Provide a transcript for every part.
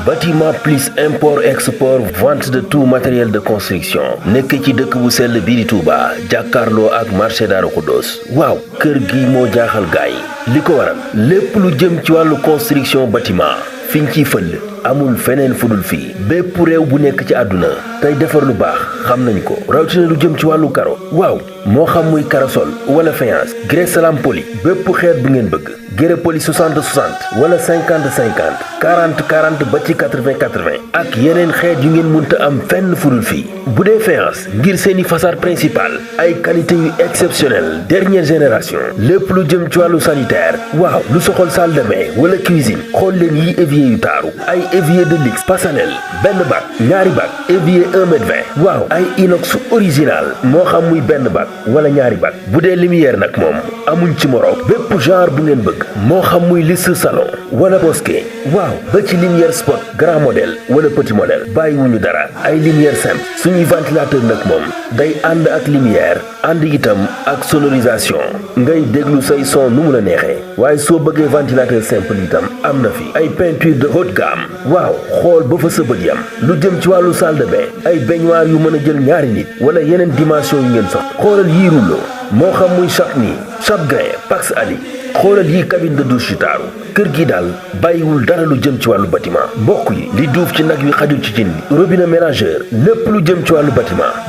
Bâtiment plus import export vente de tout matériel de construction nekk ci dëkk bu sell bii di Touba jàkkaarloo ak marché Darou Khoudoss waaw kër gi moo jaaxal gaay li ko waral lépp lu jëm ci wàllu construction bâtiment fiñ ciy fël amul feneen fudul fii bépp réew bu nekk ci àdduna tey defar lu baax xam nañ ko rawatina lu jëm ci wàllu karo waaw moo xam muy karosol wala faïence grès salam poli bépp xeet bu ngeen bëgg grès poli 60 60 wala 50 50 40 40 ba ci 80 80 ak yeneen xeet yu ngeen mënta am fenn fudul fii bu dee faïence ngir seeni façade principale ay qualité yu exceptionnelle dernière génération lépp lu jëm ci wàllu sanitaire waaw lu soxol salle de bain wala cuisine xool leen yi évier yu taaru ay évier de luxe personnel benn bac ñaari bac évier 1m20 waaw ay inox original moo xam muy benn bac wala ñaari bac bu dee lumière nag moom amuñ ci morom bépp genre bu ngeen bëgg moo xam muy liste salon wala bosquet waaw ba ci lumière spot grand modèle wala petit modèle bàyyiwuñu dara ay lumière simple suñuy ventilateur nag moom day ànd ak lumière ànd itam ak sonorisation ngay déglu say son nu mu la neexee waaye soo bëggee ventilateur simple itam am na fi ay peinture de haute gamme waaw xool ba fa sa bët yam lu jëm ci wàllu salle de bain ay baignoire yu mën a jël ñaari nit wala yeneen dimension yu ngeen soxla xoolal yii rouleau moo xam muy Chapni Chapgrain Pax Ali xoolal yii cabine de douche yu taaru kër gi daal bàyyiwul dara lu jëm ci wàllu bâtiment mbokk yi li duuf ci nag wi xajul ci cin li robinet mélangeur lépp lu jëm ci wàllu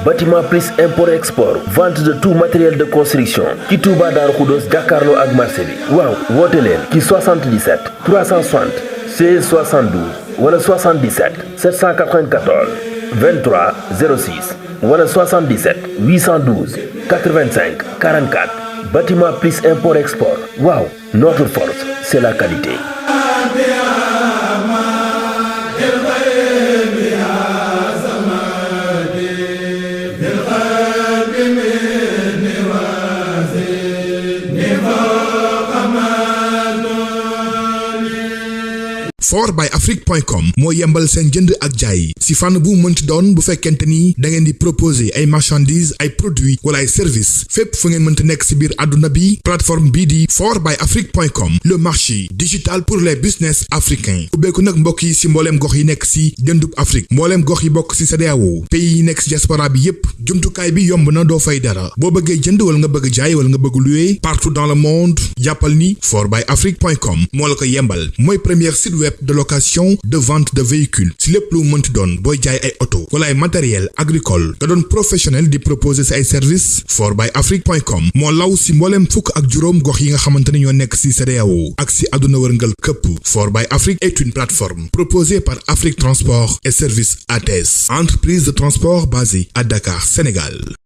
bâtiment plus import export vente de tout matériel de construction ci Touba Darou Khoudoss jàkkaarloo ak marché bi waaw woote leen ci 77 360 16 72 wala 77 794 23 06 wala 77 812 85 44 bâtiment plus import export waaw notre force c'est la qualité. fortbyafrique.com moo yembal seen jënd ak jaay si fànn bu mënti doon bu fekkente ni da ngeen di proposer ay marchandises ay produits wala ay services fépp fu ngeen mënti nekk si biir àdduna bi plateforme bii di fortbyafrique.com le marché digital pour les business africains ubbeeku nag mbokk yi si mbooleem gox yi nekk si dëndub Afrique mbooleem gox yi bokk si CEDEAO pays yi nekk si diaspora bi yépp jumtukaay bi yomb na doo fay dara boo bëggee jënd wala nga bëgg jaay wala nga bëgg louer partout dans le monde jàppal ni fortbyafrique.com moo la ko yembal mooy premier site web de location de vente de véhicules si lépp lu mënti doon booy jaay ay auto wala ay matériel agricole nga doon professionnel di proposer si ay services fortbyafrique.com moo law si mbooleem fukk ak juróom gox yi nga xamante ne ñoo nekk si CEDEAO ak si àdduna wërngal këpp fortbyafrique est une plateforme proposée par Afrique Transport et Services ATS entreprise de transport basée à Dakar, Sénégal.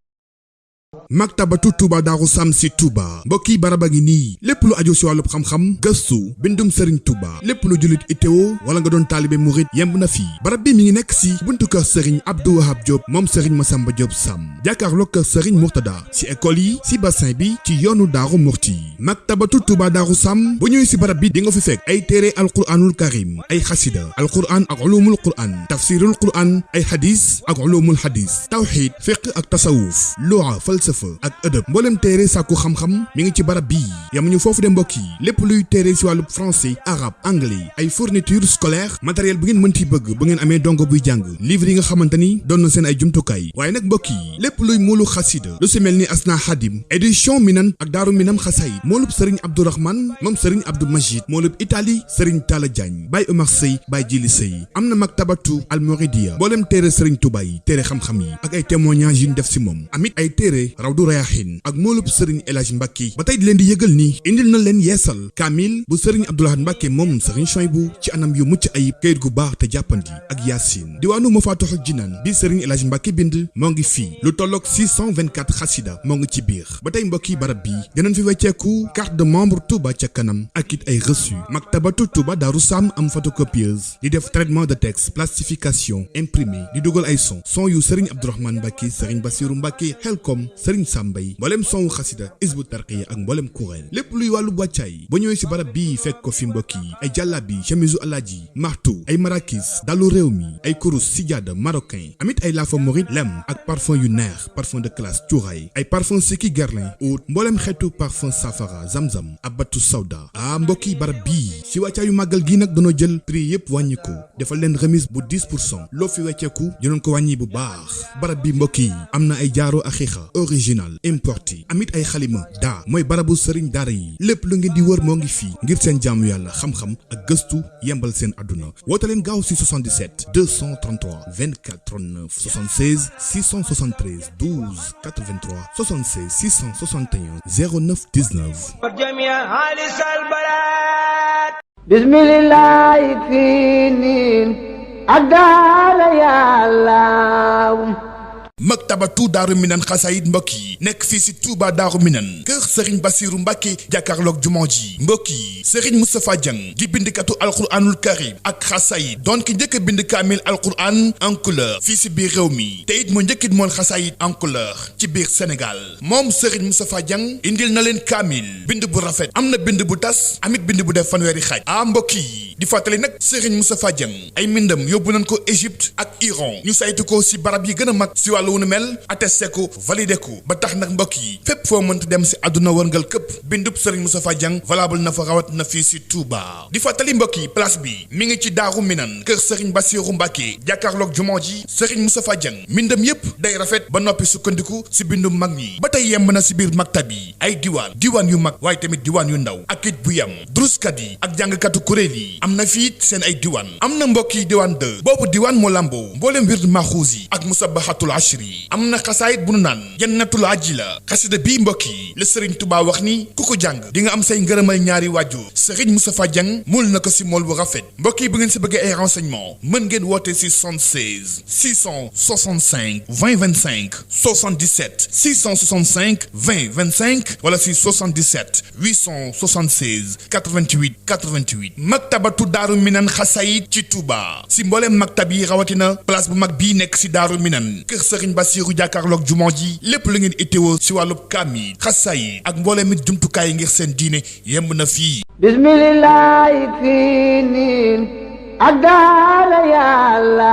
Maktabatu Touba Darou Sam si Touba mbokki baraba gi nii lépp lu aju si wàllu xam-xam gëstu bindum Serigne Touba lépp lu jullit ittewo wala nga doon taalibe murit yemb na fii barab bi mi ngi nekk si buntu kër Serigne Abdou Wahab Diop moom Serigne Massamba Diop Sam jàkkaarloo kër Serigne Mourtada si école yi si bassin bi ci yoonu Daaru Murti Maktabatu Touba Darou Sam bu ñëwee si barab bi di nga fi fekk ay téere alquranul karim ay xasida alquran ak ulumul quran tafsirul quran ay hadis ak ulumul hadis tawxid fiqh ak tasawuf lugha falsafa ak ëdëb mboolem téere sàkku xam-xam mi ngi ci barab bii yamuñu foofu de mbokk yi lépp luy téere si wàllu français arabe anglais ay fourniture scolaire matériel bu ngeen mënti bëgg bu ngeen amee dongo buy jàng livre yi nga xamante ni doon na seen ay jumtukaay waaye nag mbokk yi lépp luy moolu xasida lu si mel ni asna xadim édition minan ak daaru minam xasayid moolub sëriñ abdourahman moom sëriñ abdou majid moolub italie sëriñ talla diagne baay omar sëy baay jili sëy am na maktabatu almoridia mboolem téere sëriñ tuba yi téere xam-xam yi ak ay témoignages yu ñu def si moom amit ay téere Rawdu Rayaahin ak moolub Serigne El Hadj Mbacke ba tey di leen di yëgal ni indil na leen yeesal kaamil bu Serigne Abdou Lahad Mbacke moom Serigne Chouaïbou ci anam yu mucc ayib kayit gu baax te jàppandi ak yaasin diwaanu Mafatihul Jinaan bi Serigne El Hadj Mbacke bind moo ngi fii lu tolloog 624 xasida moo ngi ci biir ba tey mbokki barab bi dinañ fi wecceeku carte de membre Touba ca kanam ak it ay reçu maktabatu Touba Darou Sam am photocopieuse di def traitement de texte plastification imprimé di dugal ay son yu Serigne Abdourahmane Mbacke Serigne Bassirou Mbacke Helcom Serigne Sambay mboolem sonwu xasida Hizbut Tarqiyyah ak mboolem kuréel lépp luy wàllu wàccaay ba ñëwee si barab bii fekk ko fi mbokk yi ay jàllabi chemisu alaaji martu ay marakis dalu réew mi ay kurus sijaada marocain amit ay laafa morit lem ak parfum yu neex parfum de classe cuuraay ay parfum Seki Guerlain oud mboolem xeetu parfum safara zamzam abatu sawda mbokk yi barab bii si wàccaayu màggal gi nag dañoo jël prix yëpp wàññi ko defal leen remise bu 10% loo fi wecceeku dinañ ko wàññi bu baax barab bi mbokk yi am na ay jaaro axiixa original importé amit ay xalima daa mooy barabu sëriñ daara yi lépp lu ngeen di wër moo ngi fii ngir seen jaamu yàlla xam-xam ak gëstu yembal seen àdduna woote leen gaaw si 77 233 24 39 76 673 12 83 76 661 09 19 bismillahi finin adala yàlla maktabatu daaru minan xasaayid mbokk yi nekk fii si Touba daaru minan kër Serigne Bassirou Mbacké jàkkaarloog jumaa ji mbokk yi Serigne Moustapha Dieng di bindikatu alquranul karim ak xasaayid doon ki njëkk a bind kaamil alquran en couleur fii si biir réew mi te it moo njëkkit moon xasaayid en couleur ci biir Sénégal moom Serigne Moustapha Dieng indil na leen kaamil bind bu rafet am na bind bu tas amit bind bu def fanweeri xaaj mbokk yi di fàttali nag Serigne Moustapha Dieng ay mbindam yóbbu nañ ko Égypte ak Iran ñu saytu ko si barab yi gën a mag si wàllu wu nu mel attesté ko validé ko ba tax nag mbokk yi fépp foo mënta dem si àdduna wërngal këpp bindub Serigne Moustapha Dieng valable na fa rawat na fii si Touba di fàttali mbokk yi place bi mi ngi ci Daaru Minan kër Serigne Bassirou Mbacké jàkkaarloog jumaa ji Serigne Moustapha Dieng mbindam yépp day rafet ba noppi sukkandiku si bindum mag ñi ba tey yemb na si biir maktab yi ay diwaan yu mag waaye tamit diwaan yu ndaw ak it bu yem druskat yi ak jàngkatu kuréel yi am na fii seen ay diwaan am na mbokk yi diwaan 2 boobu diwaan moo lamboo mbooleem wird maxuus yi ak musabahatul ashri am na xasaayit bu nu naan jannatul ajila xasida bii mbokk yi la Serigne Touba wax ni ku ko jàng di nga am say ngërëmal ñaari waajur Serigne Moustapha Dieng mool na ko si mool bu rafet mbokk yi bu ngeen si bëggee ay renseignement mën ngeen woote si 76 665 20 25 77 665 20 25 wala si 77 876 88 88 maktabatu Daaru Minan xasaayit ci Touba si mbooleem maktab yi rawatina place bu mag bii nekk si Daaru Minan kër Serigne Bassirou jàkkaarloog jumaa ji lépp lu ngeen itteewoo si wàllub kaamil xasaayid ak mbooleem it jumtukaay yi ngir seen diine yemb na fii bismillahi finin adala yàlla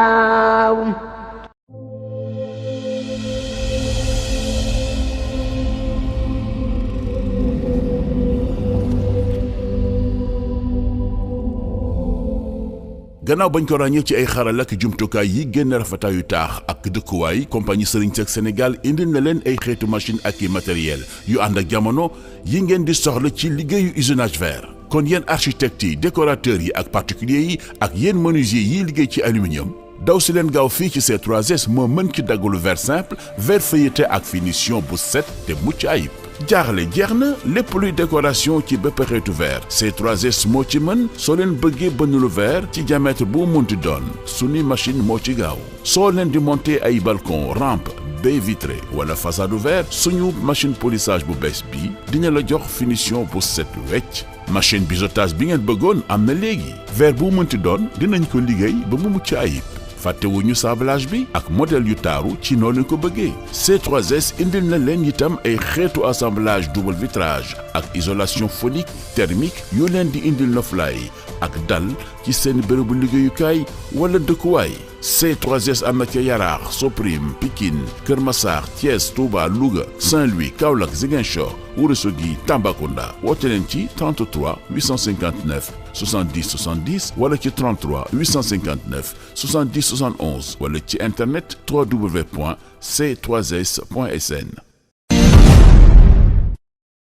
gannaaw bañ ko ràññee ci ay xaral ak jumtukaay yi génn rafetaayu taax ak dëkkuwaay compagnie Serigne Seck Sénégal indil na leen ay xeetu machine ak i matériel yu ànd ak jamono yi ngeen di soxla ci liggéeyu usinage verre. kon yéen architectes yi décorateurs yi ak particuliers yi ak yéen menuisier yiy liggéey ci aluminium daw si leen gaaw fii ci C3S moo mën ci daggalu verre simple verre feuilleté ak finition bu set te mucc ayib. jaaxle jeex na lépp luy décoration ci bépp xeetu verre C3S moo ci mën soo leen bëggee bënn verre ci diamètre bu munti doon suñu machine moo ci gaaw soo leen di monter ay balcon rampe baie vitrée wala façade verre suñu machine polissage bu bees bi dina la jox finition bu set wecc machine biseautage bi ngeen bëggoon am na léegi verre bu munti doon dinañ ko liggéey ba mu mucc ayib. fàttewuñu sablage bi ak modèle yu taaru ci noonu ko bëggee C3S indil na leen itam ay xeetu assemblage double vitrage ak isolation phonique thermique yu leen di indil noflaay ak dal ci seen bërëbu liggéeyukaay wala dëkkuwaay C3S am na ca Yaraax Soprim Pikine Kër Massar Thiès Touba Louga Saint-Louis Kaolack Ziguinchor Ourossogui Tambacounda woote leen ci 33 859 70 70 wala ci 33 859 70 71 wala ci internet www.c3s.sn.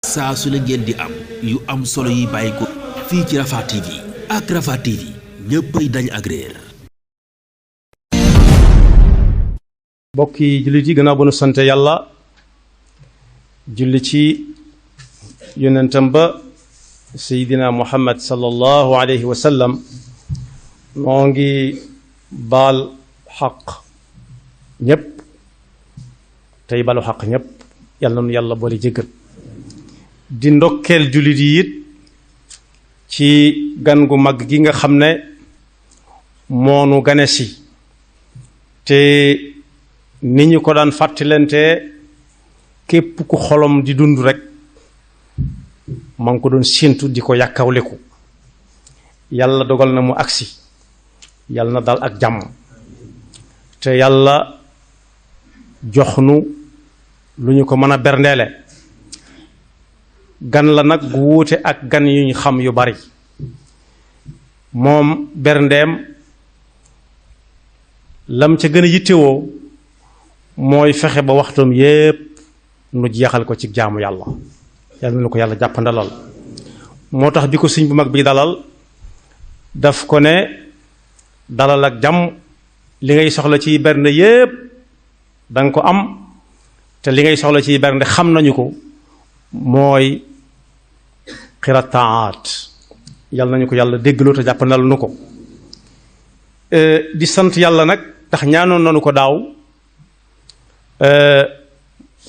saa su la ngeen di am yu am solo yi bàyyi ko fii ci Rafah TV ak Rafah TV ñëppay dañ ak réer. mbokki jullit yi gannaaw ba nu sant yàlla julli ci yonentam ba seydina muhammad sallallahu alayhi wa sallam noo ngi baal xaq ñépp tey balu xaq ñépp yàlla nu yàlla boole jéggal di ndokkeel jullit yi it ci gan gu mag gi nga xam ne moonu gane si te ni ñu ko daan fàttalante képp ku xolom di dund rek ma ngi ko doon séentu di ko yàkkawleku yàlla dogal na mu agsi yàlla na dal ak jàmm te yàlla jox nu lu ñu ko mën a berndeele gan la nag gu wuute ak gan yu ñu xam yu bari moom berndeem lam ca gën a yittewoo mooy fexe ba waxtoom yépp nu jeexal ko ci jaamu yàlla yàlla na ko yàlla jàppandalal moo tax bi ko sëñ bu mag bi dalal daf ko ne dalal ak jàmm li ngay soxla ci bernde yépp danga ko am te li ngay soxla ci bernde xam nañu ko mooy xirataat yàlla nañu ko yàlla déggloo te jàppandal nu ko di sant yàlla nag ndax ñaanoon nañu ko daaw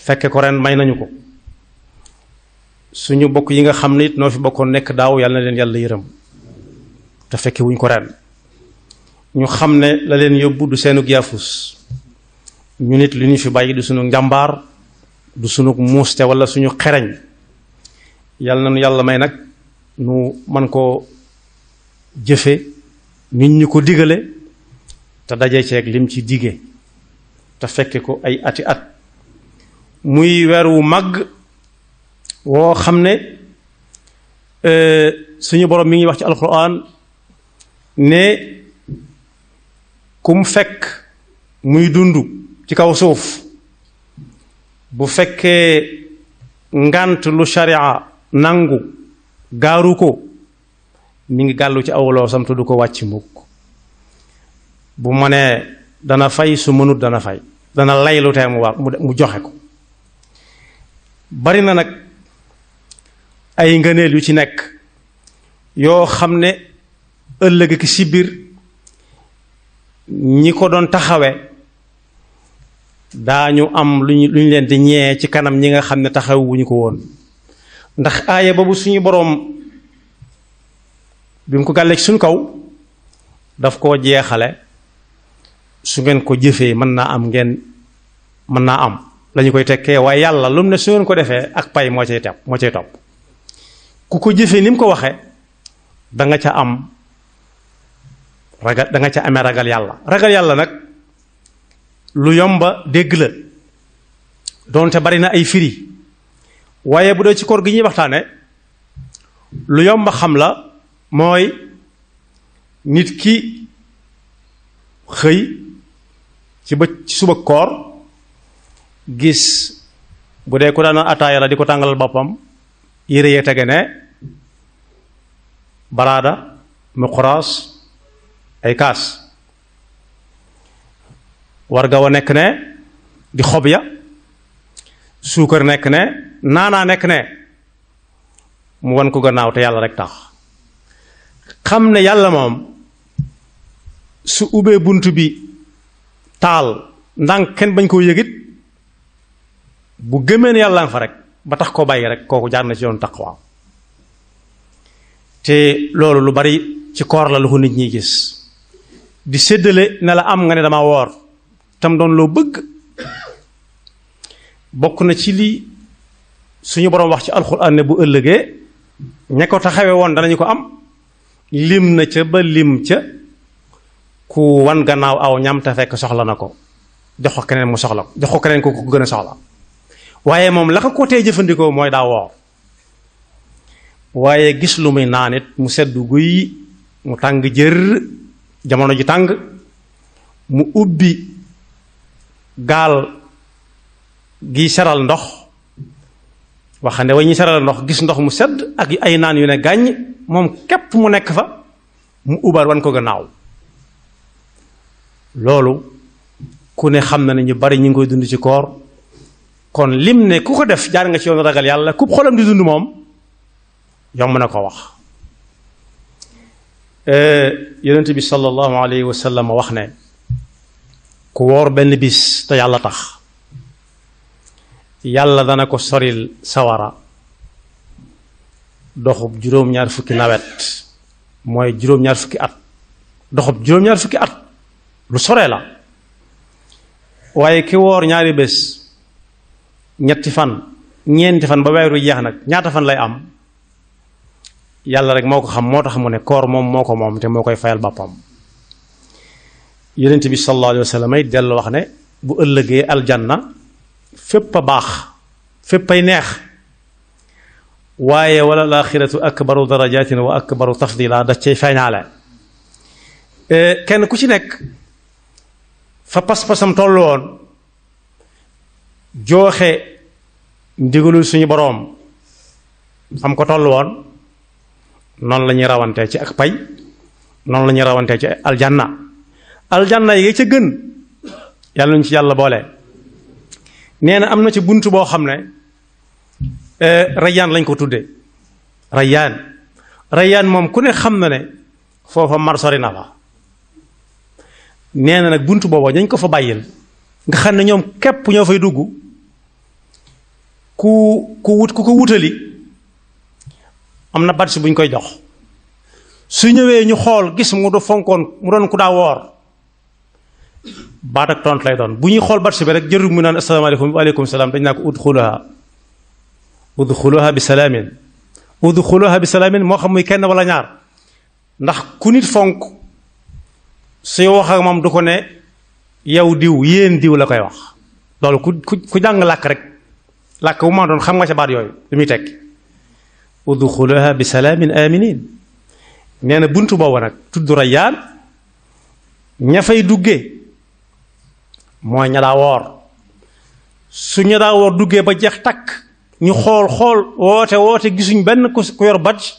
fekke ko ren may nañu ko suñu bokk yi nga xam ne it noo fi bokkoon nekk daaw yàlla na leen yàlla yërëm te fekke wuñ ko ren ñu xam ne la leen yóbbu du seenug yaafus ñu nit li ñu fi bàyyi du suñu njàmbaar du suñu muuste wala suñu xereñ yàlla na nu yàlla may nag nu man koo jëfe nit ñu ko digale te daje ceeg lim ci dige te fekke ko ay ati at muy weer wu màgg woo xam ne suñu borom mi ngi wax ci alquran ne kum fekk muy dund ci kaw suuf bu fekkee ngant lu sharia nangu gaaru ko mi ngi gàllu ci awloo sam te du ko wàcc mukk bu mënee dana fay su mënut dana fay dana laylu tee mu joxe ko bari na nag ay ngëneel yu ci nekk yoo xam ne ëllëg ki si biir ñi ko doon taxawe daañu am lu ñu leen di ñee ci kanam ñi nga xam ne taxawuñu ko woon ndax aaya boobu suñu boroom bi mu ko gàllee ci suñu kaw daf koo jeexale su ngeen ko jëfee mën naa am lañu koy tekkee waaye yàlla lu mu ne su ngeen ko defee ak pay moo cay topp ku ko jëfee ni mu ko waxee danga ca am ragal danga ca amee ragal yàlla nag lu yomba dégg la doonte bari na ay firi waaye bu dee ci koor gi ñuy waxtaane lu yomba xam la mooy nit ki xëy ci suba koor gis bu dee ku daan ataaya la di ko tàngalal boppam yére yee tege ne baraada muqras ay kaas warga wa nekk ne di xob ya suukar nekk ne naanaa nekk ne mu wan ko gannaaw te yàlla rek tax xam ne yàlla moom su ubbee bunt bi taal ndànk kenn bañ koo yëgit bu gëmee ne yàlla nga fa rek ba tax koo bàyyi rek kooku jaar na ci yoon taqwa te loolu lu bari ci koor la lu ko nit ñi gis di séddale ne la am nga ne dama woor tam doon loo bëgg bokk na ci li suñu boroom wax ci alxuraan ne bu ëllëgee ña ko taxawee woon danañu ko am lim na ca ba lim ca ku wan gannaaw aw ñam te fekk soxla na ko jox ko keneen mu soxla ko jox ko keneen ko gën a soxla waaye moom la ko tee jëfandikoo mooy daa woor waaye gis lu muy naan it mu seddu guy mu tàng jër jamono ji tàng mu ubbi gaal gi seral ndox waxande way ñi seral ndox gis ndox mu sedd ak ay naan yu ne gàññ moom képp mu nekk fa mu ubar wan ko gannaaw loolu ku ne xam na ne ñu bari ñu ngi koy dund ci koor kon lim ne ku ko def jaar nga ci yoon ragal yàlla ku xolam di dund moom yomb na ko wax yonent bi sallallahu alayhi wa sallam wax ne ku woor benn bis te yàlla tax yàlla dana ko soril sawara doxub juróom-ñaar fukki nawet mooy juróom-ñaar fukki at doxub juróom-ñaar fukki at lu soree la waaye ki woor ñaari bés ñetti fan ñeenti fan ba weeru jeex nag ñaata fan lay am yàlla rek moo ko xam, moo tax mu ne koor moom moo ko moom te moo koy fayal boppam. yonent bi sallallahu alayhi wa sallam ay dellu wax ne bu ëllëgee aljanna fépp a baax fépp ay neex, waaye wala laaxiratu akbaru darajatin wa akbaru tafdila da cay feeñaale. kenn ku ci nekk fa pas-pasam tollu woon jooxe ndigalul suñu boroom fam ko tollu woon noonu la ñuy rawantee ci ak pay, noonu la ñuy rawantee ci aljanna yi ca gën yàlla nañu ci yàlla boole. nee na am na ci bunt boo xam ne rayyaan lañ ko tuddee. rayyaan moom ku ne xam na ne foofa mar sori na fa. nee na nag bunt booba dañ ko fa bàyyil nga xam ne ñoom képp ñoo fay dugg, ku ko wutali am na badge buñ koy jox. su ñëwee ñu xool gis mu du fonkoon mu doon ku daa woor, baat ak tont lay doon. bu ñuy xool badge bi rek jërul mu naan asalaamaaleykum waaleykum salaam, dañ naa ko udxuluha bi salaamin moo xam muy kenn wala ñaar, ndax ku nit fonk suy wax ak moom du ko ne yow diw yéen diw la koy wax. loolu ku jàng làkk rek, làkk bu ma doon xam nga ca baat yooyu li muy tekki. udxuluha bi salaamin aminin. nee na buntu boobu nag tudd rayyaan, ña fay duggee mooy ña daa woor. su ña daa woor duggee ba jeex takk, ñu xool woote gisuñ benn ku yor badge,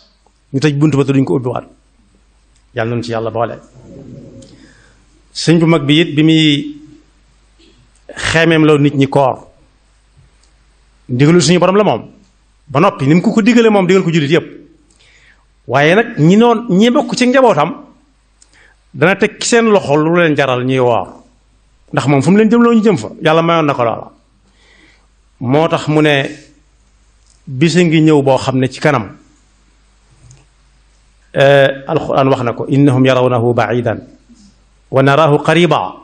ñu tëj buntu ba te duñ ko ubbiwaat. yàlla nañu ci yàlla boole. sëñ bu mag bi it bi muy xeemeem la nit ñi koor, ndigalu suñu borom la moom ba noppi ni mu ko digale moom digal ko jullit yépp. waaye nag ñi bokk ci njabootam dana teg ci seen loxo lu leen jaral ñuy woor, ndax moom fu mu leen jëmloo ñu jëm fa, yàlla mayoon na ko loola. moo tax mu ne bisa ngi ñëw boo xam ne ci kanam alquran wax na ko, innahum yarawnahu ba'idan wa naraahu qariba.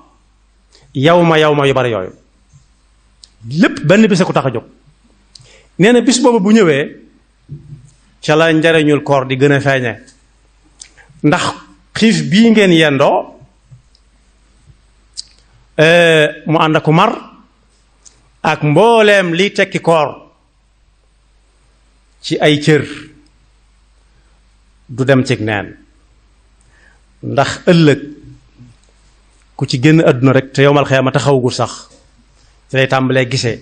yawma yu bari yooyu lépp benn bis a ko tax a jóg. nee na bis boobu bu ñëwee ca la njariñul koor di gën a feeñe, ndax xiif bii ngeen yendoo mu ànd ak mar ak mbooleem liy tekki koor ci ay cër du dem cig neen. ndax ëllëg ku ci génn àdduna rek te yowmal xiyaama taxawagul sax ci lay tàmbalee gisee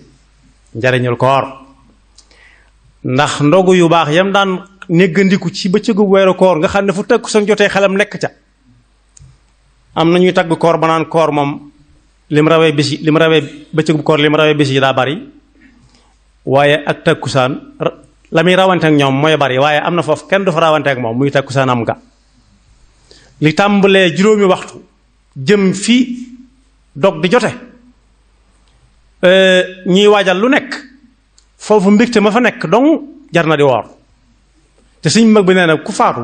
njariñul koor. ndax ndogu yu baax yam daan néggandiku ci bëccëgu weeru koor nga xam ne fu tëkku sax jotee xelam nekk ca. am na ñuy tagg koor ba naan koor moom lim rawee bëccëgu koor lim rawee bis yi daa bari, waaye ak takkusaan la muy rawante ak ñoom mooy bari, waaye am na foofu kenn du fa rawante ak moom muy takkusaan am nga. li tàmbalee juróomi waxtu jëm fi dog di jote ñuy waajal lu nekk foofu mbégte ma fa nekk dong jar na di woor. te suñ mag bi nee na ku faatu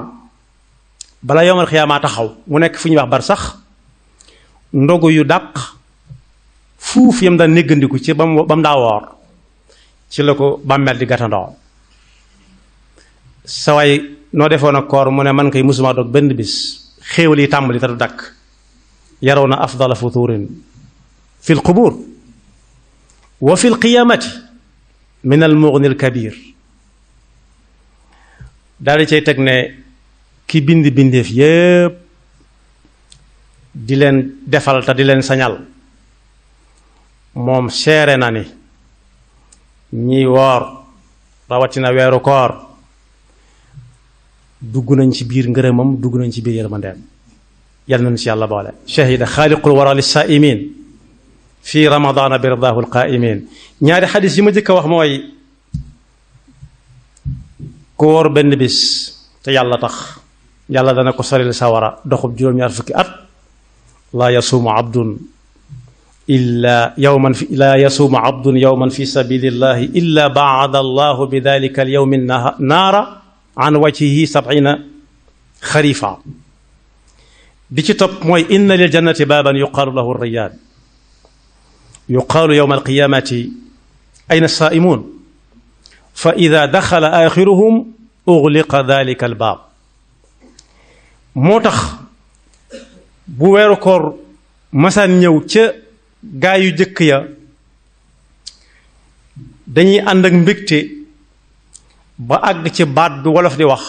bala yowmal xiyaama taxaw mu nekk fu ñuy wax bar sax, ndogu yu dàq fuuf yam daan néggandiku ci ba mu daa woor ci la ko bàmmeel di gàttandoo. sa waay noo defoon ak koor mu ne man kay musuma dog benn bis, xéewal yi tàmbali te du dakk. yarawna afdala futurin fi l qubur wa fi l qiyamati min al mughni al kabir. daal di cay teg ne ki bindeef yépp di leen defal te di leen sañal, moom seere na ni ñiy woor rawatina weeru koor dugg nañ ci biir ngërëmam, dugg nañ ci biir yërmandeem. yal nañu ci yàlla boole. shahida xaaliqul wara lissaaimin fi ramadana bi ridaahu alqaaimin. ñaari xadis yi ma jëkk a wax mooy ku wóor benn bis te yàlla tax yàlla dana ko soril sawara doxub juróom-ñaar fukki at. laa yasuumu abdun yawman fi sabilillahi illa baada allahu bi dalika alyawmi naara an wajhihi 70 xarifa. bi ci topp mooy inna lil jannati baaban yuqaalu lahu rayyaan yuqaalu yawma alqiyamati ayna saaimuun fa ida daxala axiruhum ugliqa dalika albaab. moo tax bu weeru koor masaan ñëw ca gaa yu jëkk ya dañuy ànd ak mbégte ba àgg ci baat bi wolof di wax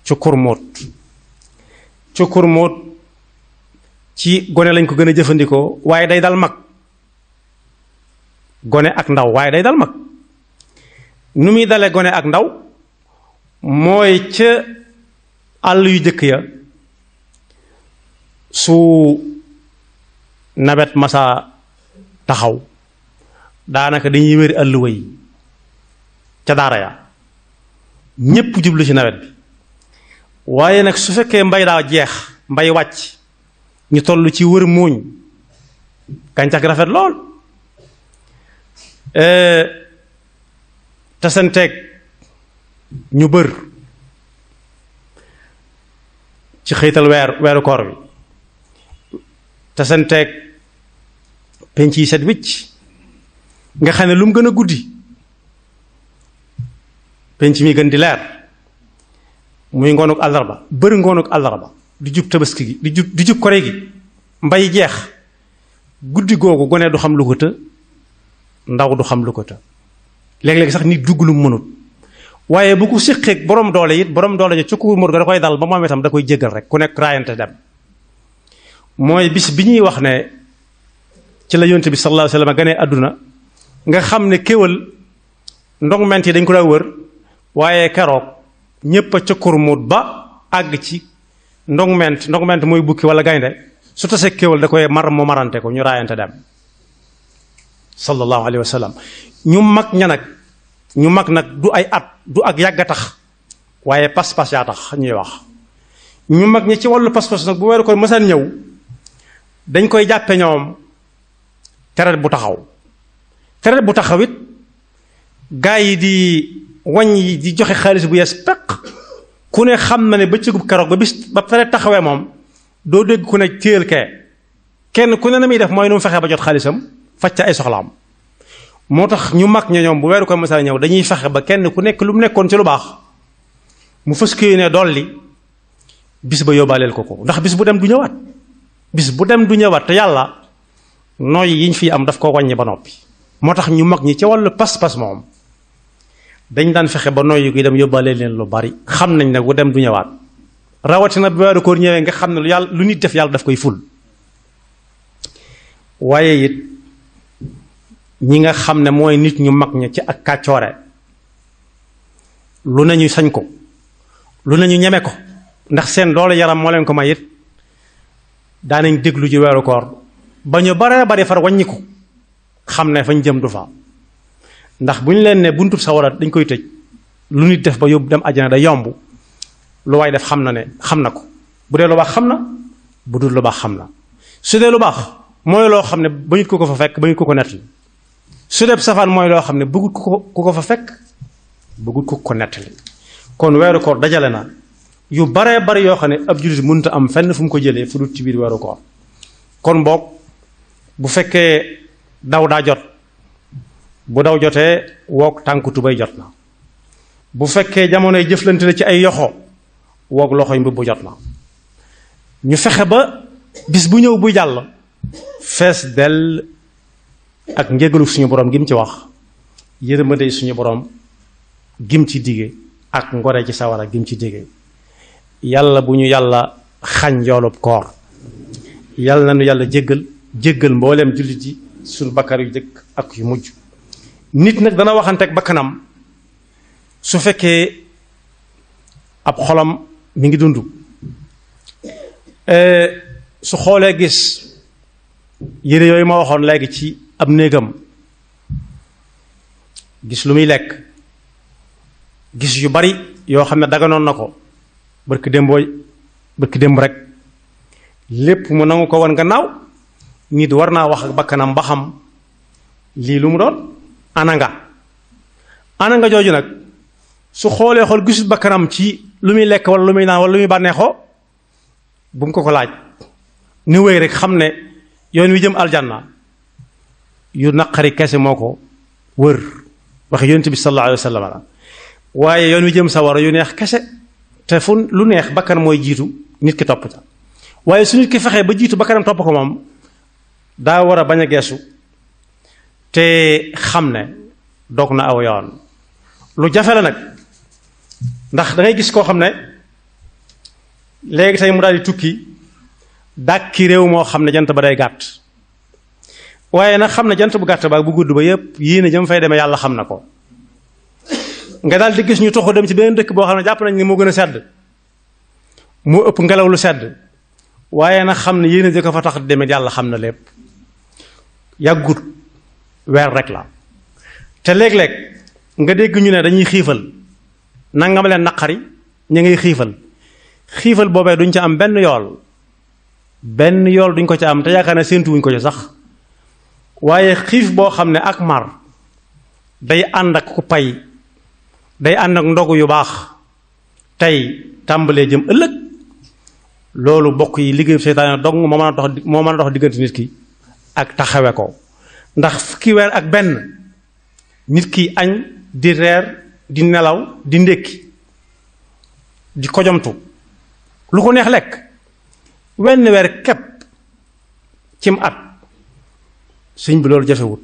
cukkurmóot. cukkurmóot ci gone lañ ko gën a jëfandikoo waaye day dal mag, gone ak ndaw waaye day dal mag. nu muy dale gone ak ndaw mooy ca àll yu jëkk ya su nawet masa taxaw daanaka dañuy wéri àlluwa yi ca daara ya ñépp jublu ci nawet bi. waaye nag su fekkee mbay daa jeex, mbay wàcc, ñu toll ci wër mooñ, gàncax gi rafet lool, tasanteeg ñu bër ci xëytal weeru koor bi, tasanteeg penc yi set wicc, nga xam ne lu mu gën a guddi penc mi gën di leer, muy ngoonuk àllarba, bëri ngoonuk àllarba di jub tabaski gi di jub kore gi, mbay jeex, guddi googu gone du xam lu ko të, ndaw du xam lu ko të, léeg-léeg sax nit dugg lu mu mënut. waaye bu ko siqeeg borom doole it, borom doole ja cukku mur ga da koy dal ba moom itam da koy jéggal rek, ku nekk raayante dem. mooy bis bi ñuy wax ne ci la yonent bi sallallahu alayhi wa sallam ganee àdduna, nga xam ne kéwal ndongment yi dañ ko daa wër, waaye keroog ñépp a cukkurmut ba àgg ci ndongment mooy bukki wala gaynde, su tasee kéwal da koy mar mu marante ko ñu raayante dem sallallahu alayhi wa sallam. ñu mag nag du ay at du ak yàgg a tax, waaye pas-pas yaa tax ñuy wax. ñu mag ñi ci wàllu pas-pas nag bu weeru ko mësaan ñëw dañ koy jàppe ñoom tereet bu taxaw it gaa yi di wàññi di joxe xaalis bu yees peq. ku ne xam na ne bëccëgub keroog ba tereet taxawee moom doo dégg ku ne téyel kenn ku ne na muy def mooy nu mu fexee ba jot xaalisam faj ca ay soxlaam. moo tax ñu mag ña ñoom bu weeru ko mësaan ñëw dañuy fexe ba kenn ku nekk lu mu nekkoon ci lu baax mu fës ko ne dolli bis ba yóbbaaleel ko, ndax bis bu dem du ñëwaat te yàlla nooy yiñ fi am daf ko wàññi ba noppi. moo tax ñu mag ñi ci wàllu pas-pas moom dañ daan fexe ba nooy yi dem yóbbaaleel leen lu bari, xam nañ ne bu dem du ñëwaat. rawatina bu weeru koor ñëwee nga xam ne lu nit def yàlla daf koy ful. waaye it ñi nga xam ne mooy nit ñu mag ña ci ak kàccoore, lu nañu sañ ko, lu nañu ñeme ko, ndax seen doole yaram moo leen ko may it daanañ déglu ci weeru koor ba ñu bare bari far wàññiku xam ne fañ jëm du fa. ndax bu ñu leen ne buntub sawara dañ koy tëj, lu nit def ba yóbbu dem àjjana day yomb, lu waay def xam na ko. bu dee lu baax xam na, bu dul lu baax xam na. su dee lu baax mooy loo xam ne ba nit ko fa fekk, ba nit ko nettali. su dee safaan mooy loo xam ne bëggut ku ko fa fekk, bëggut ku ko nettali. kon weeru koor dajale na yu baree bari yoo xam ne ab jullit mënta am fenn fu mu ko jëlee fu dul ci biir weeru koor. kon boog bu fekkee daw daa jot, bu daw jotee woog tànku tubay jot na. bu fekkee jamonoy jëflante la ci ay yoxo, woog loxoy mbubb jot na. ñu fexe ba bis bu ñëw buy jàll fees dell ak njégalu suñu borom gim ci wax, yërmande suñu borom gim ci dige, ak ngore ci sawara gim ci dige. yàlla bu ñu yàlla xañ yoolub koor, yàlla na nu yàlla jéggal mbooleem jullit yi suñu bakkar yu jëkk ak yu mujj. nit nag dana waxanteeg bakkanam su fekkee ab xolam mi ngi dund. su xoolee gis yére yooyu ma waxoon léegi ci ab néegam, gis lu muy lekk, gis yu bari yoo xam ne daganoon na ko barki démb rek, lépp mu nangu ko wan gannaaw. nit war naa wax ak bakkanam ba xam lii lu mu doon. ananga jooju nag su xoolee xool gisul bakkanam ci lu muy lekk wala lu muy naan wala lu muy bànneexoo, bu mu ko laaj, ni wéy rek xam ne yoon wi jëm aljanna yu naqari kese moo ko wër waxe yonent bi sallallahu alayhi wa sallam la waaye yoon wi jëm sawara yu neex kese te fu lu neex bakkan mooy jiitu nit ki topp ca waaye su nit ki fexee ba jiitu bakkanam topp ko moom daa war a bañ a geesu te xam ne dog na aw yoon lu jafe la nag ndax da ngay gis koo xam ne léegi tey mu daal di tukki dàkki réew moo xam ne jant ba day gàtt waaye nag xam ne jant bu gàtt ba bu gudd ba yépp yéene jëm fay demee yàlla xam na ko nga daal di gis ñu toxu dem ci beneen dëkk boo xam ne jàpp nañ ne moo gën a sedd moo ëpp ngelaw lu sedd waaye nag xam ne yéene ji ko fa tax demee yàlla xam na lépp yàggut weer rek la te léeg-léeg nga dégg ñu ne dañuy xiifal nangam leen naqari ñu ngay xiifal boobee duñ ca am benn yool duñ ko ca am te yaakaar ne séentuwuñ ko ci sax waaye xiif boo xam ne ak mar day ànd ak ku pay day ànd ak ndogu yu baax tey tàmbalee jëm ëllëg loolu bokk yi liggéeyu seytaane dong moo mën a dox diggante nit ki ak taxawe ko ndax fukki weer ak benn nit ki añ di reer di nelaw di ndékki di kojomtu lu ko neex lekk wenn weer képp cim at sëñ bi loolu jafewut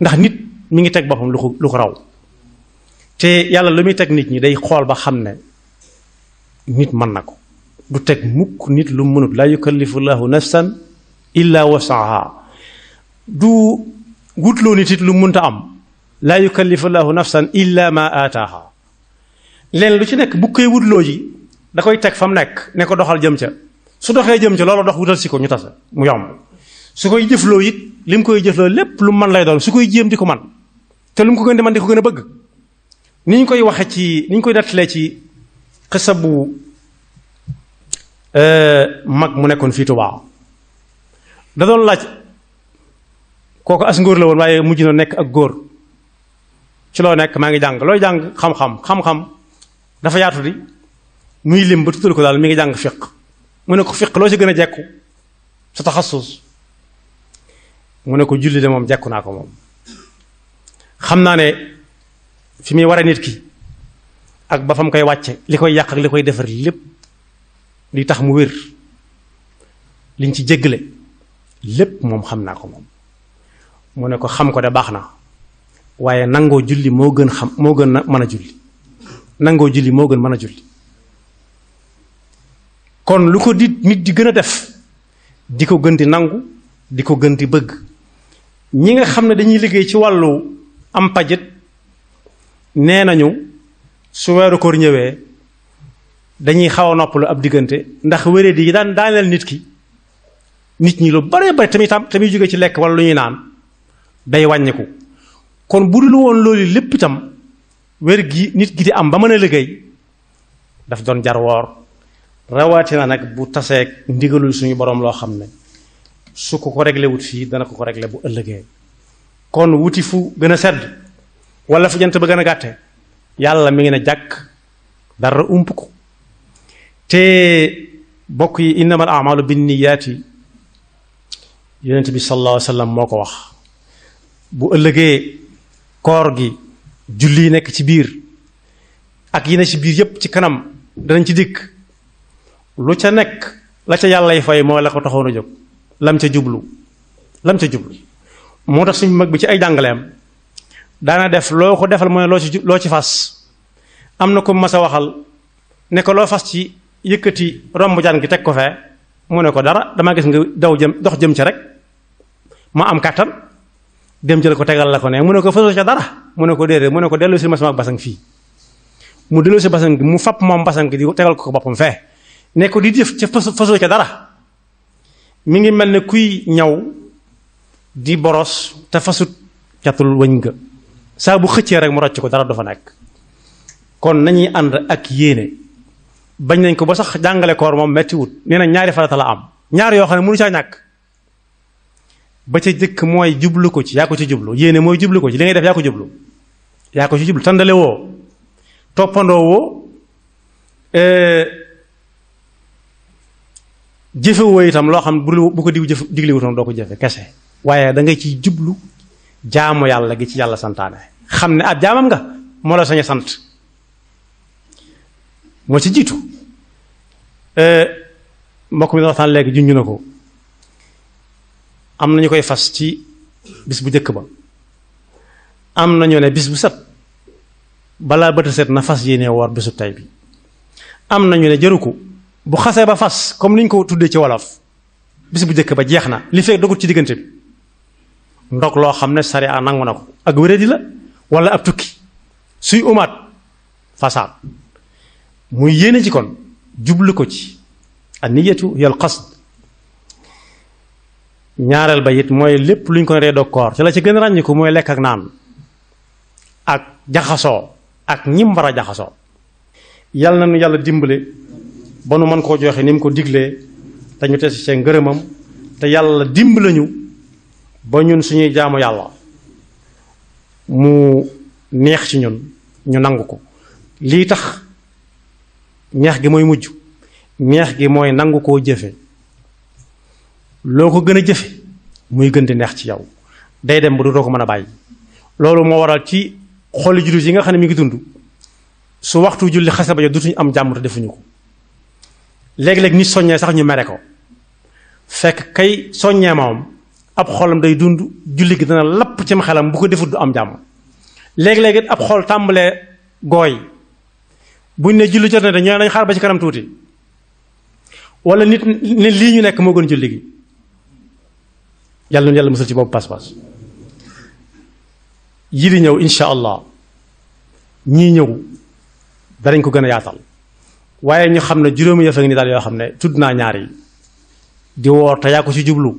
ndax nit mi ngi teg boppam lu ko raw te yàlla lu muy teg nit ñi day xool ba xam ne nit mën na ko du teg mukk nit lu mënut laa yukallifu llahu nafsan illa wasaha du wutloo nit it lu mënta am laa yukallifu llahu nafsan illa ma aataaha leen lu ci nekk bu koy wutloo ji da koy teg fa mu nekk ne ko doxal jëm ca su doxee jëm ca loolu dox wutal si ko ñu tase mu yomb su koy jëfloo it li mu koy jëfloo lépp lu man lay doon su koy jéem di ko man te lu mu ko gën di man di ko gën a bëgg ni ñu koy waxe ci ni ñu koy nettalee ci xisa bu mag mu nekkoon fii Tuubaa da doon laaj kooku as ngóor la woon waaye mujj na nekk ak góor ci loo nekk maa ngi jàng looy jàng xam-xam dafa yaatu di muy lim ba tuddal ko daal mi ngi jàng fiq mu ne ko fiq loo ci gën a jekku sa taxasus mu ne ko julli de moom jekku naa ko moom xam naa ne fi muy waree nit ki ak ba fa mu koy wàcce li koy yàq ak li koy defar lépp li tax mu wér liñ ci jéggale lépp moom xam naa ko moom mu ne ko xam ko de baax na waaye nangoo julli moo gën mën a julli nangoo julli moo gën mën a julli kon lu ko nit di gën a def di ko gën di nangu di ko gën di bëgg ñi nga xam ne dañuy liggéey ci wàllu am pajit nee nañu su weeru koor ñëwee dañuy xaw a noppalu ab diggante ndax wéré yi daan daaneel nit ñi lu bare bare tamit jóge ci lekk wala lu ñuy naan day wàññiku kon bu dul woon loolu lépp itam wér gi nit gi di am ba mën a liggéey daf doon jar woor rawatina nag bu taseeg ndigalul suñu borom loo xam ne su ko réglé wut fii dana ko réglé bu ëllëgee kon wuti fu gën a sedd wala fu jant ba gën a gàtte yàlla mi ngi ne jàkk dara ump ko te bokk yi innamal a'malu binniyaati yonent bi sallallahu alayhi wa sallam moo ko wax bu ëllëgee koor gi julli nekk ci biir ak yi ne ci biir yépp ci kanam danañ ci dikk lu ca nekk la ca yàllay fay moo la ko taxoon a jóg lam ca jublu moo tax suñu mag bi ci ay jàngaleem daana def loo ko defal mooy loo ci fas am na ko mas a waxal ne ko loo fas ci yëkkati romb jaan gi teg ko fee mu ne ko dara dama gis nga dox jëm ca rek ma am kàttan dem jël ko tegal la ko ne mu ne ko fasoo ca dara mu ne ko déedéet mu ne ko dellu si ma sama basang fii mu dellu si basang gi mu fapp moom basang gi di tegal ko boppam fee ne ko di def ca fasoo ca dara mi ngi mel ne kuy ñaw di boros te fasut catul wëñ nga saa bu xëccee rek mu rocc ko dara du fa nekk kon nañuy ànd ak yéene bañ nañ ko ba sax jàngale koor moom metti wut nee na ñaari farata la am ñaar yoo xam ne mënu caa ñàkk ba ca jëkk mooy jublu ko ci yaa ko ci jublu yéene mooy jublu ko ci li ngay def yaa ko ci jublu tàndale woo toppandoo woo jëfe woo itam loo xam bu ko diw digle wutoon doo ko jëfe kese waaye da ngay ciy jublu jaamu yàlla gi ci yàlla santaane xam ne ab jaamam nga moo la sañ a sant moo ci jiitu mbokk mi waxtaan léegi junj na ko am na ñu koy fas ci bis bu njëkk ba am na ñu ne bis bu set balaa bët set na fas yéene woor bisu tey bi am na ñu ne jëru ko bu xasee ba fas comme ni ñu ko tuddee ci wolof bis bu njëkk ba jeex na li fekk dogut ci diggante bi ndog loo xam ne sariya nangu na ko ak wéradi la wala ab tukki suy umaat fasaat muy yéene ci kon jublu ko ci an niyatu hiya al qasd ñaareel ba it mooy lépp lu ñu ko ne dee dog koor ci la ci gën a ràññiku mooy lekk ak naan ak jaxasoo ak ñim war a jaxasoo yal na nu yàlla dimbale ba nu mën koo joxe ni mu ko diglee te ñu tesi seen ngërëmam te yàlla dimbale ñu ba ñun suñuy jaamu yàlla mu neex ci ñun ñu nangu ko lii tax neex gi mooy mujj neex gi mooy nangu koo jëfe loo ko gën a jëfe muy gën di neex ci yow day dem ba du doo ko mën a bàyyi loolu moo waral ci xoli jullit yi nga xam ne mi ngi dund su waxtu julli xase ba jot dutuñu am jàmm te defuñu ko léeg-léeg nit soññee sax ñu mere ko fekk kay soññee moom ab xolam day dund julli gi dana lapp ci xelam bu ko defut du am jàmm léeg-léeg it ab xol tàmbalee gooy buñ ne julli jot na de ñoo nañ xaar ba ci kanam tuuti wala nit ne lii ñu nekk moo gën julli gi yàlla na yàlla musal ci boobu pas-pas yi di ñëw insha allah ñii ñëw danañ ko gën a yaatal waaye ñu xam ne juróomi yëf ni daal yoo xam ne tudd naa ñaar yi di woor te yaa ko ci jublu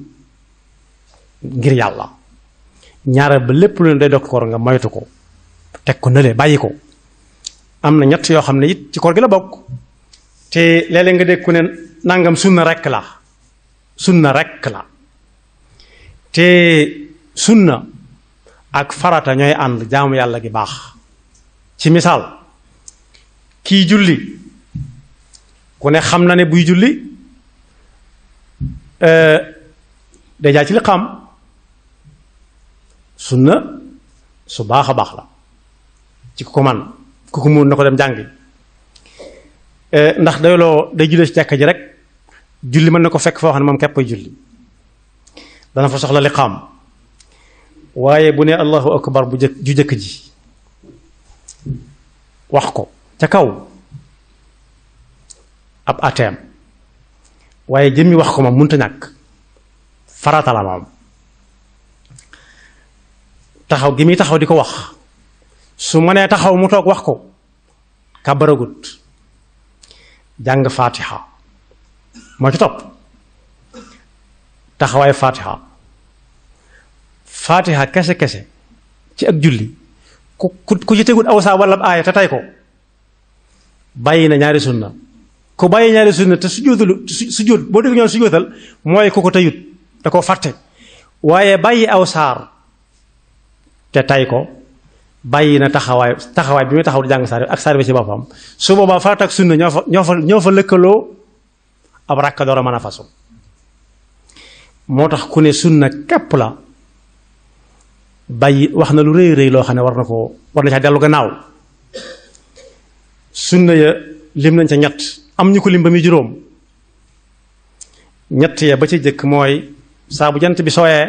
ngir yàlla ñaareel ba lépp lu ne day dog koor nga moytu ko teg ko nële bàyyi ko am na ñett yoo xam ne it ci koor gi la bokk te léeg-léeg nga dégg ku ne nangam sunna rekk la te sunna ak farata ñooy ànd jaamu yàlla gi baax ci misaal kii julli ku ne xam na ne buy julli day jaar ci li xam sunna su baax a baax la ci ku ko man ku ko mun na ko dem jàngi ndax day jullee ci jàkka ji rek julli mën na ko fekk foo xam ne moom képp koy julli dana fa soxla li xam waaye bu ne allahu akbar bu jëkk ji wax ko ca kaw ab ateem waaye jëmmi wax ko moom mënta ñàkk farata la moom taxaw gi muy taxaw di ko wax su mënee taxaw mu toog wax ko kàbbaragut jàng fatiha moo ci topp taxawaay fatiha kese ci ak julli ku ci tegut aw saa wala aaya te tay ko bàyyi na ñaari sunna ku bàyyi ñaari sunna te sujjóot boo dégg ñoon sujjóotal mooy ku ko tayut da koo fàtte waaye bàyyi aw saar te tay ko bàyyi na taxawaay bi muy taxaw di jàng saar ak saar bi ci boppam su boobaa farata ak sunna ñoo fa lëkkaloo ab rakka door a mën a fasu moo tax ku ne sunna képp la bàyyi wax na lu rëy rëy loo xam ne war na caa dellu gannaaw sunna ya lim nañ ca ñett am ñu ko lim ba muy juróom ñett ya ba ci jëkk mooy saa bu jant bi sooyee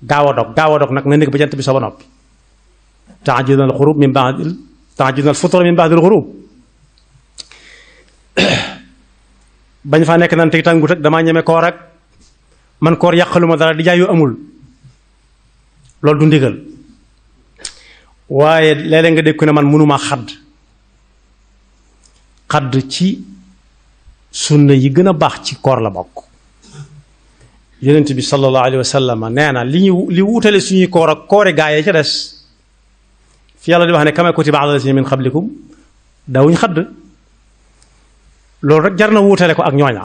gaaw a dog nag na nekk ba jant bi soo ba noppi ta'jilul ghurub min ba'dil ta'jilul fitr min ba'dil ghurub bañ faa nekk naan tey tàngut rek damaa ñeme koor ak man koor yàqaluma dara di jaay yu amul loolu du ndigal waaye léeg-léeg nga dégg ko ne man mënuma xadd ci sunna yi gën a baax ci koor la bokk yonent bi sallallahu alayhi wa sallam nee na li wutale suñuy koor ak koori gaa yi ca des fi yàlla di wax ne kama kutiba ala llaziina min qablikum daawuñ xadd loolu rek jar na wuutale ko ak ñooña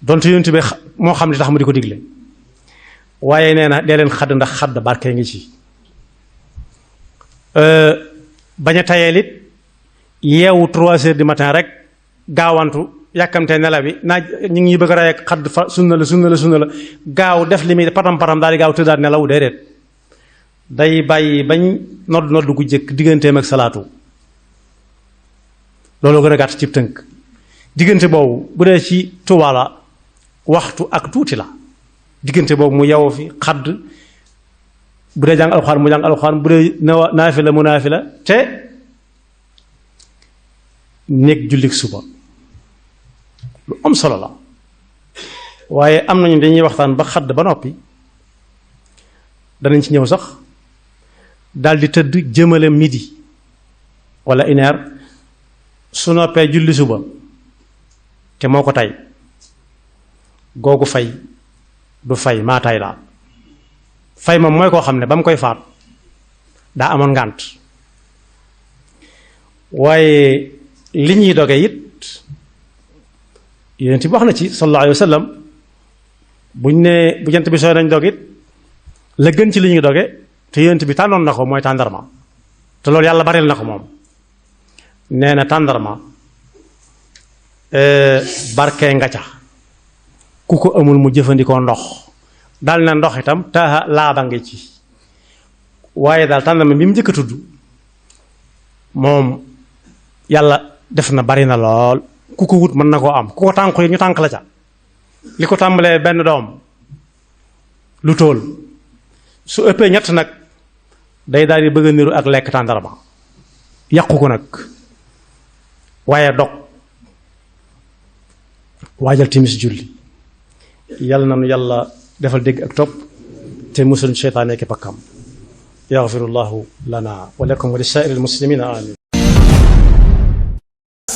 donte yonent bi moo xam li tax mu di ko digle waaye nee na dee leen xadd ndax xadd barke ngi ci bañ a tayeel it yeewu 3 heures du matin rek gaawantu yàkkamtee nelaw bi naaj ñu ngi bëgg a rey ak xadd fa sunna la gaaw def li muy patam daal di gaaw tëddaat nelaw déedéet day bàyyi bañ nodd gu jëkk digganteem ak salaatu loolu gën a gàtt ci tënk diggante boobu bu dee ci Tuubaa la waxtu ak tuuti la diggante boobu mu yaw fi xadd bu dee jàng alxuraan mu jàng alxuraan bu dee naafila mu naafila te nekk jullik suba lu am solo la waaye am nañu dañuy waxtaan ba xadd ba noppi danañ ci ñëw sax daldi tëdd jëmale midi walla une heure su noppee julli suba te moo ko tey googu fay du fay maa tay laa fay moom mooy koo xam ne ba mu koy faat daa amoon ngànt waaye li ñuy doge it yonent bi wax na ci sallallahu alayhi wa sallam buñ ne bu jant bi sooy nañ dog it la gën ci li ñuy doge te yonent bi tànnoon na ko mooy tàndarma te loolu yàlla baril na ko moom nee na tàndarma barke nga ca ku ko amul mu jëfandikoo ndox dal na ndox itam taaha laaba nga ci waaye daal tàndarma bi mu njëkk a tudd moom yàlla def na bari na lool ku ko wut mën na koo am ku ko tànk yi ñu tànk la ca li ko tàmbalee benn doom lu tóol su ëppee ñett nag day daal di bëgg a niru ak lekk tàndarma yàqu ko nag waaye dog waajal timis julli yàlla na nu yàlla defal dégg ak topp te musul seytaane ki pakkam yaxfirullahu lana wa lakum wa li saa'iril muslimina amin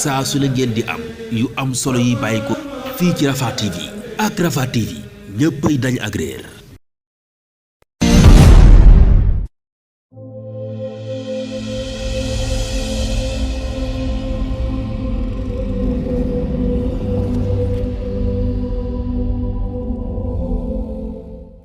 saa su la ngeen di am yu am solo yi bàyyi ko fii ci Rafah TV ak Rafah TV ñëppay dañ ak réer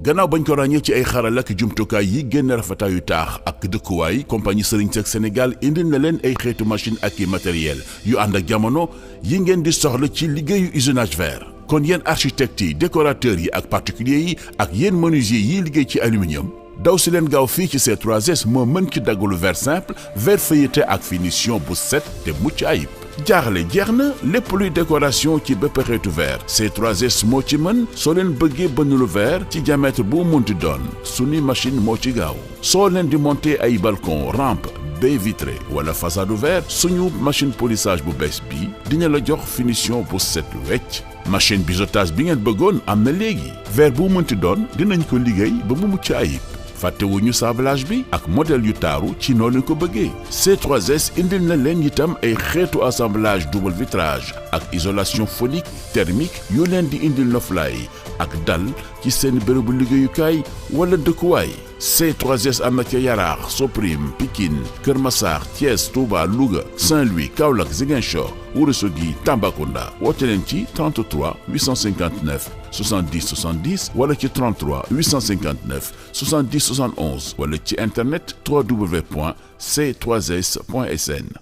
gannaaw bañ ko ràññee ci ay xaral ak jumtukaay yi génn rafetaayu taax ak dëkkuwaay compagnie Serigne Seck Sénégal indil na leen ay xeetu machine ak i matériel yu ànd ak jamono yi ngeen di soxla ci liggéeyu usinage verre. kon yéen architectes yi décorateurs yi ak particuliers yi ak yéen menuisiers yiy liggéey ci aluminium daw si leen gaaw fii ci C3S moo mën ci daggalu verre simple verre feuilleté ak finition bu set te mucc ayib. jaaxle jeex na lépp luy décoration ci bépp xeetu verre C3S moo ci mën soo leen bëggee bënn lu verre ci diamètre bu munti doon suñu machine moo ci gaaw soo leen di monter ay balcon rampe baie vitrée wala façade verre suñu machine polissage bu bees bi dina la jox finition bu set wecc machine biseautage bi ngeen bëggoon am na léegi verre bu munti doon dinañ ko liggéey ba mu mucc ayib. fàttewuñu sablage bi ak modèle yu taaru ci noonu ko bëggee C3S indil na leen itam ay xeetu assemblage double vitrage ak isolation phonique thermique yu leen di indil noflaay ak dal ci seen bërëbu liggéeyukaay wala dëkkuwaay C3S am na ca Yaraax Soprim Pikine Kër Massar Thiès Touba Louga Saint-Louis Kaolack Ziguinchor Ourossogui Tambacounda woote leen ci 33 859 70 70 wala ci 33 859 70 71 wala ci internet www.c3s.sn.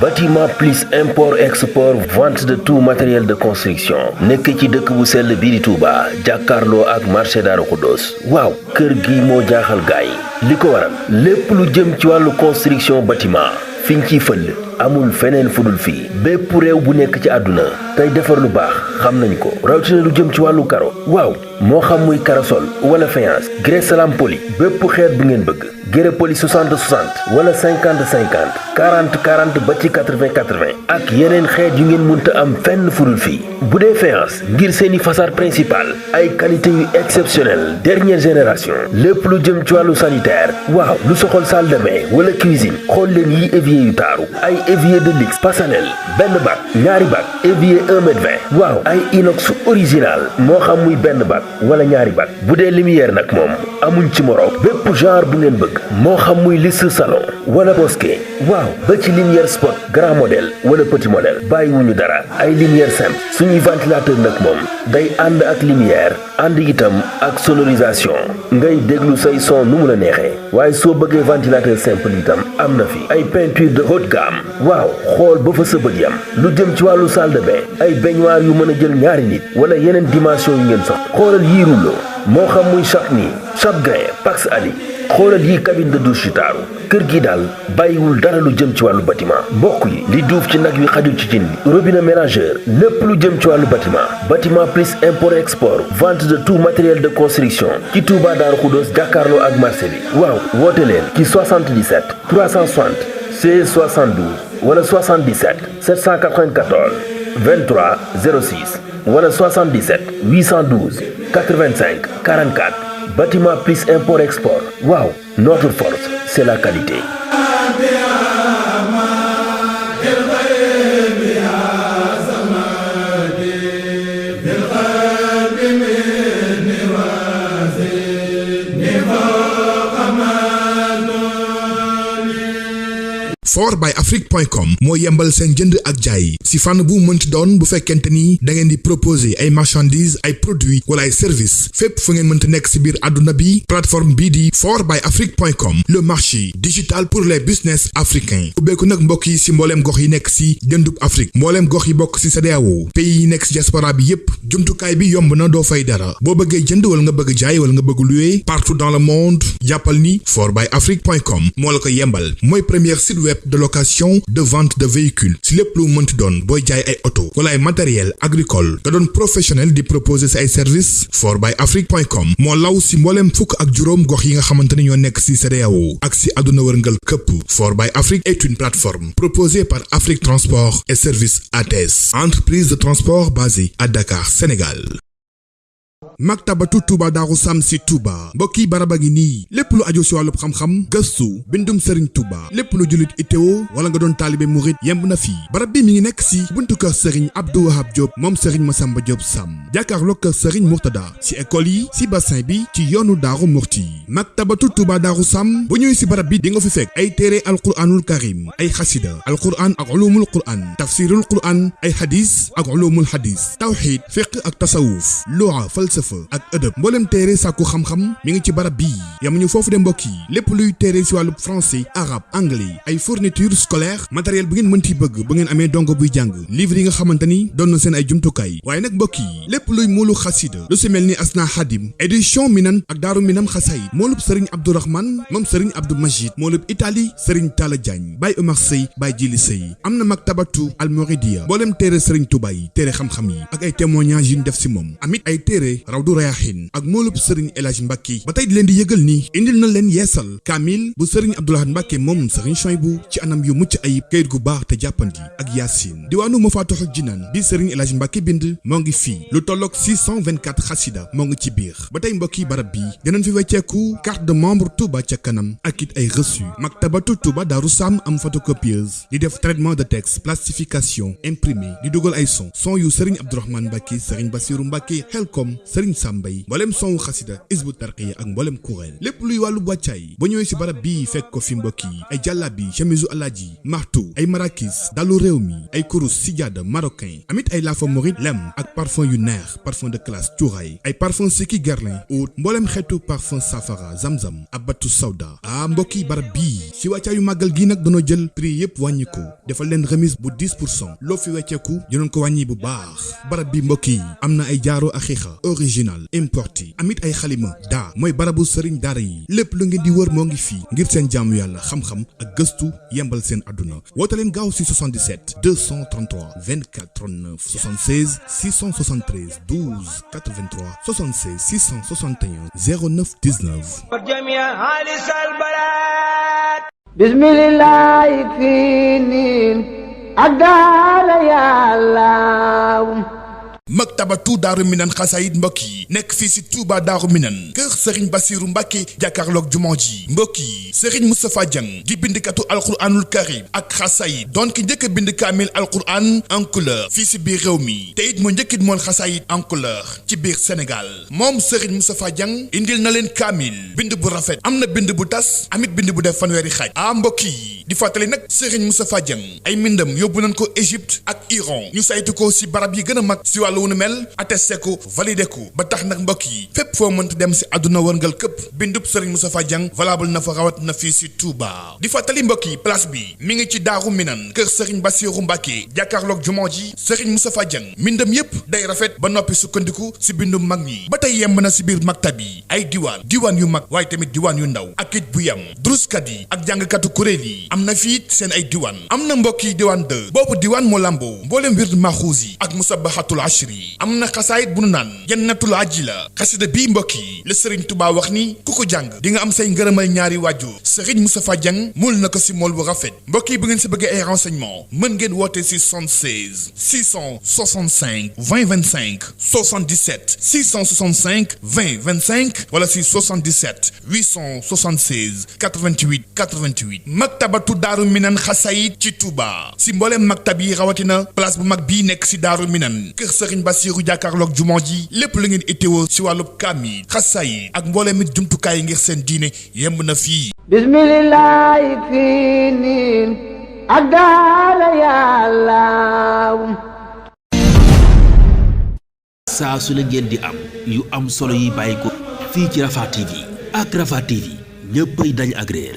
Bâtiment plus import export vente de tout matériel de construction nekk ci dëkk bu sell bii di Touba jàkkaarloo ak marché Darou Khoudoss waaw kër gi moo jaaxal gaay li ko waral lépp lu jëm ci wàllu construction bâtiment fiñ ciy fël amul feneen fudul fii bépp réew bu nekk ci àdduna tey defar lu baax xam nañ ko rawatina lu jëm ci wàllu karo waaw moo xam muy karasol wala faïence grès salam poli bépp xeet bu ngeen bëgg grès poli 60 60 wala 50 50 40 40 ba ci 80 80 ak yeneen xeet yu ngeen mënta am fenn fudul fii bu dee faïence ngir seeni façade principale ay qualité yu exceptionnelle dernière génération lépp lu jëm ci wàllu sanitaire waaw lu soxol salle de bain wala cuisine xool leen yi évier yu taaru ay évier de luxe personnel benn bac ñaari bac évier 1 mètre 20 waaw ay inox original moo xam muy benn bac wala ñaari bac bu dee lumière nag moom amuñ ci moroom bépp genre bu ngeen bëgg moo xam muy liste salon wala bosquet waaw ba ci lumière spot grand modèle wala petit modèle bàyyiwuñu dara ay lumière simple suñuy ventilateur nag moom day ànd ak lumière ànd itam ak sonorisation ngay déglu say son nu mu la neexee waaye soo bëggee ventilateur simple itam am na fi ay peinture de haute gamme waaw xool ba fa sa bët yam lu jëm ci wàllu salle de bain ay baignoire yu mën a jël ñaari nit wala yeneen dimension yu ngeen sox xoolal yii rouleau moo xam muy Chapni Chapgrain Pax Ali xoolal yii cabine de douche yu taaru kër gi daal bàyyiwul dara lu jëm ci wàllu bâtiment mbokk yi li duuf ci nag wi xajul ci cin li robinet mélangeur lépp lu jëm ci wàllu bâtiment plus import export vente de tout matériel de construction ci Touba Darou Khoudoss jàkkaarloo ak marché bi waaw woote leen ci 77 360 16 72 wala 77 794 23 06 wala 77 812 85 44 bâtiment plus import export waaw notre force c'est la qualité. fortbyafrique.com moo yembal seen jënd ak jaay si fànn bu mënti doon bu fekkente ni da ngeen di proposer ay marchandises ay produits wala ay services fépp fu ngeen mënti nekk si biir àdduna bi plateforme bii di fortbyafrique.com le marché digital pour les business africains ubbeeku nag mbokk yi si mbooleem gox yi nekk si dëndub Afrique mbooleem gox yi bokk si CEDEAO pays yi nekk si diaspora bi yépp jumtukaay bi yomb na doo fay dara boo bëggee jënd wala nga bëgg jaay wala nga bëgg louer partout dans le monde jàppal ni fortbyafrique.com moo la ko yembal mooy première site web de location de vente de véhicules si lépp lu mënti doon booy jaay ay auto wala ay matériel agricole nga doon professionnel di proposer si ay services fortbyafrique.com moo law si mbooleem fukk ak juróom gox yi nga xamante ne ñoo nekk si CEDEAO ak si àdduna wërngal këpp fortbyafrique est une plateforme proposée par Afrique Transport et Services ATS entreprise de transport basée à Dakar, Sénégal. Maktabatu Touba Darou Sam si Touba mbokki baraba gi nii lépp lu aju si wàllu xam-xam gëstu bindum Serigne Touba lépp lu jullit ittewo wala nga doon taalibe murit yemb na fii barab bi mi ngi nekk si buntu kër Serigne Abdou Wahab Diop moom Serigne Massamba Diop Sam jàkkaarloo kër Serigne Mourtada si école yi si bassin bi ci yoonu Daaru Murti Maktabatu Touba Darou Sam bu ñëwee si barab bi di nga fi fekk ay téere alquranul karim ay xasida alquran ak ulumul quran tafsirul quran ay hadis ak ulumul hadis tawxid fiqh ak tasawuf lugha falsafa ak ëdëb mboolem téere sàkku xam-xam mi ngi ci barab bii yamuñu foofu de mbokk yi lépp luy téere si wàllu français arabe anglais ay fourniture scolaire matériel bu ngeen mënti bëgg bu ngeen amee dongo buy jàng livre yi nga xamante ni doon na seen ay jumtukaay waaye nag mbokk yi lépp luy moolu xasida lu si mel ni asna xadim édition minan ak daaru minam xasayid moolub sëriñ abdourahman moom sëriñ abdou majid moolub italie sëriñ talla diagne baay omar sey baay jili sey am na maktabatu almoridia mboolem téere sëriñ touba yi téere xam-xam yi ak ay témoignages yu ñu def si moom amit ay téere Rawdu Rayaahin ak moolub Serigne El Hadj Mbacke ba tey di leen di yëgal ni indil na leen yeesal kaamil bu Serigne Abdou Lahad Mbacke moom Serigne Chouaïbou ci anam yu mucc ayib kayit gu baax te jàppandi ak Yaasin diwaanu Mafatihul Jinaan bi Serigne El Hadj Mbacke bind moo ngi fii lu tolloog 624 xasida moo ngi ci biir ba tey mbokki barab bi dinañ fi wecceeku carte de membre Touba ca kanam ak it ay reçu Maktabatu Touba Darou Sam am photocopieuse di def traitement de texte plastification imprimé di dugal ay son yu Serigne Abdourahmane Mbacke Serigne Bassirou Mbacke Helcom Serigne Sambay mboolem sonwu xasida isbu tarqiya ak mboolem kuréel lépp luy wàllu wàccaay ba ñëwee si barab bii fekk ko fi mbokk yi ay jàllabi chemisu alaaji martu ay marakis dalu réew mi ay kurus sijaada marocain amit ay laafa morit lem ak parfum yu neex parfum de classe cuuraay ay parfum Siki Guerlain oud mboolem xeetu parfum safara zamzam abatu sawda mbokk yi barab bii si wàccaayu màggal gi nag dañoo jël prix yëpp wàññi ko defal leen remise bu 10% loo fi wecceeku dinañ ko wàññi bu baax barab bi mbokk yi am na ay jaaro axiixa original importé amit ay xalima daa mooy barabu sëriñ daara yi lépp lu ngeen di wër moo ngi fii ngir seen jaamu yàlla xam-xam ak gëstu yembal seen àdduna woote leen gaaw si 77 233 24 39 76 673 12 83 76 661 09 19 bismillahi fii niin ak daara yàlla maktabatu daaru minan xasaayit mbokk yi nekk fii si Touba daaru minan kër Serigne Bassirou Mbacké jàkkaarloog jumaa ji mbokk yi Serigne Moustapha Dieng di bindkatu alquranul karim ak xasaayit doon ki njëkk a bind kaamil alquran en couleur fii si biir réew mi te it moo njëkkit moon xasaayit en couleur ci biir Sénégal moom Serigne Moustapha Dieng indil na leen kaamil bind bu rafet am na bind bu tas amit bind bu def fanweeri xaaj mbokk yi di fàttali nag Serigne Moustapha Dieng ay mbindam yóbbu nañ ko Égypte ak Iran ñu saytu ko si barab yi gën a mag si wàllu wu nu mel attesté ko validé ko ba tax nag mbokk yi fépp foo mënta dem si àdduna wërngal këpp bindub Serigne Moustapha Dieng valable na fa rawat na fii si Touba di fàttali mbokk yi place bi mi ngi ci Daaru Minan kër Serigne Bassirou Mbacké jàkkaarloog jumaa ji Serigne Moustapha Dieng mbindam yépp day rafet ba noppi sukkandiku si bindum mag ñi ba tey yemb na si biir maktab yi ay diwaan yu mag waaye tamit diwaan yu ndaw ak it bu yem druskat yi ak jàngkatu kuréel yi am na fii seen ay diwaan am na mbokk yi diwaan 2 boobu diwaan moo lamboo mbooleem wird maxuus yi ak musabahatul ashri am na xasaayit bu nu naan jannatul ajila xasida bii mbokk yi la Serigne Touba wax ni ku ko jàng di nga am say ngërëmal ñaari waajur Serigne Moustapha Dieng mul na ko si mool bu rafet mbokk yi bu ngeen si bëggee ay renseignement mën ngeen woote si 76 665 20 25 77 665 20 25 wala si 77 876 88 88 maktabatu daaru minan xasaayit ci Touba si mbooleem maktab yi rawatina place bu mag bii nekk si daaru minan kër Serigne Bassirou jàkkaarloog jumaa ji lépp lu ngeen itteewoo si wàllub kaamil xasaayit ak mbooleem it jumtukaay yi ngir seen diine yemb na fii bismillahi fii niin ak daala yàllaaw saa su la ngeen di am yu am solo yi bàyyi ko fii ci Rafah TV ak Rafah TV ñëppay dañ ak réer